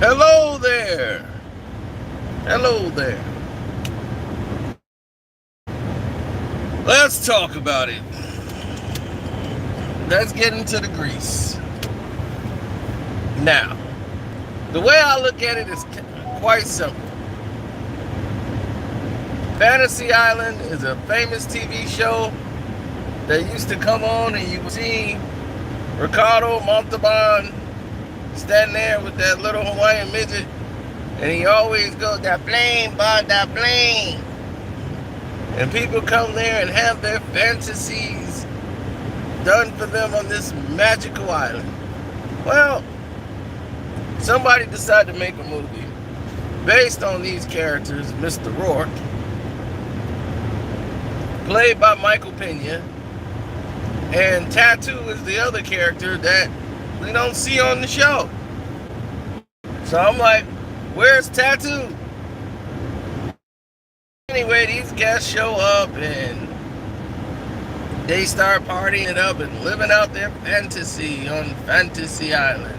Hello there. Hello there. Let's talk about it. Let's get into the grease. Now, the way I look at it is quite simple. Fantasy Island is a famous TV show that used to come on, and you would see Ricardo Montalban standing there with that little Hawaiian midget, and he always goes, "That plane, bud, that plane." And people come there and have their fantasies done for them on this magical island. Well, somebody decided to make a movie based on these characters. Mr. Rourke, played by Michael Pena, and Tattoo is the other character that we don't see on the show. So I'm like, where's Tattoo? Anyway, these guys show up and they start partying it up and living out their fantasy on Fantasy Island.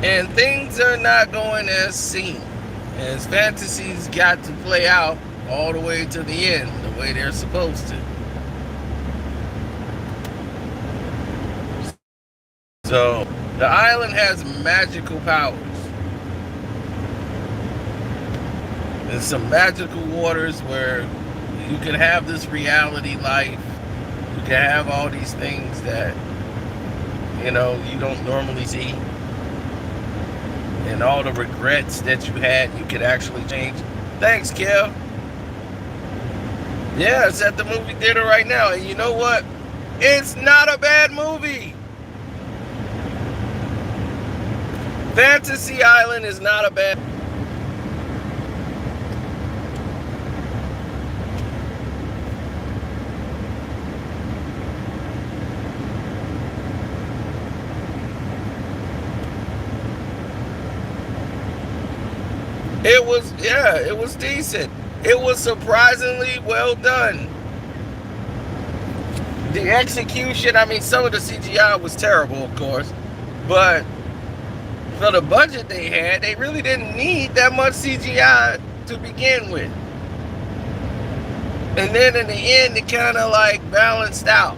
And things are not going as seen, as fantasies got to play out all the way to the end, the way they're supposed to. So, the island has magical powers. There's some magical waters where you can have this reality life. You can have all these things that, you don't normally see. And all the regrets that you had, you could actually change. Thanks, Kel. Yeah, it's at the movie theater right now. And you know what? It's not a bad movie. Fantasy Island is not a bad. It was decent. It was surprisingly well done. The execution, some of the CGI was terrible, of course, but for the budget they had, they really didn't need that much CGI to begin with. And then in the end, it kind of balanced out.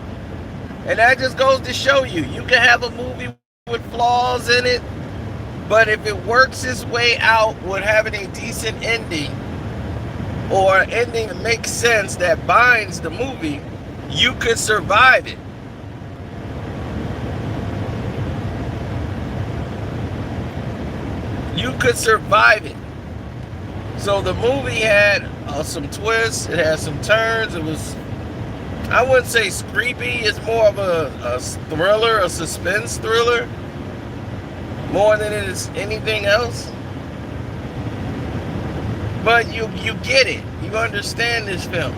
And that just goes to show you can have a movie with flaws in it, but if it works its way out with having a decent ending, or an ending that makes sense, that binds the movie, you could survive it. You could survive it. So the movie had some twists, it had some turns, it was, I wouldn't say creepy, it's more of a thriller, a suspense thriller, more than it is anything else. But you get it. You understand this film.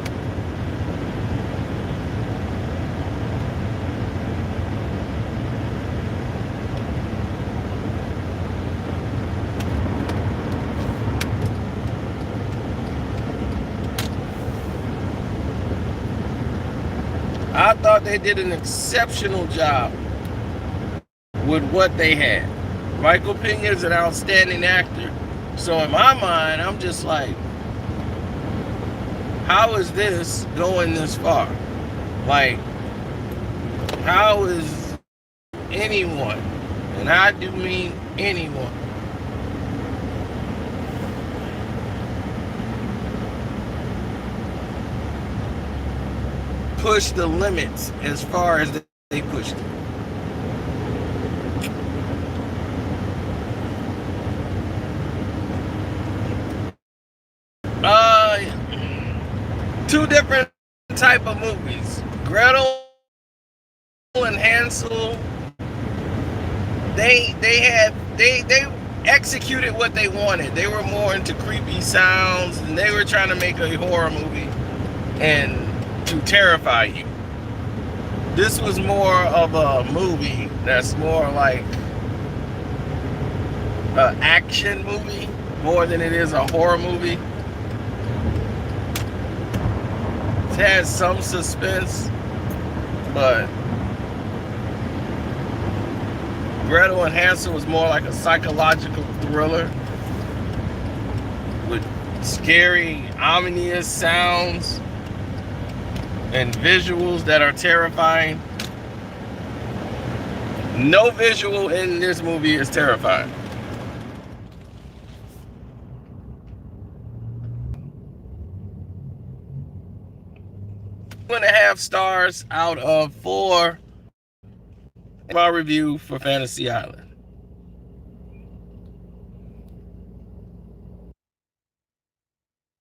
I thought they did an exceptional job with what they had. Michael Pena is an outstanding actor. So in my mind, I'm just like, how is this going this far? How is anyone, and I do mean anyone, push the limits as far as they pushed it? Two different type of movies. Gretel and Hansel, they executed what they wanted. They were more into creepy sounds, and they were trying to make a horror movie and to terrify you. This was more of a movie that's more like an action movie more than it is a horror movie. It has some suspense, but Gretel and Hansel was more like a psychological thriller with scary, ominous sounds and visuals that are terrifying. No visual in this movie is terrifying. 2.5 stars out of 4. My review for Fantasy Island.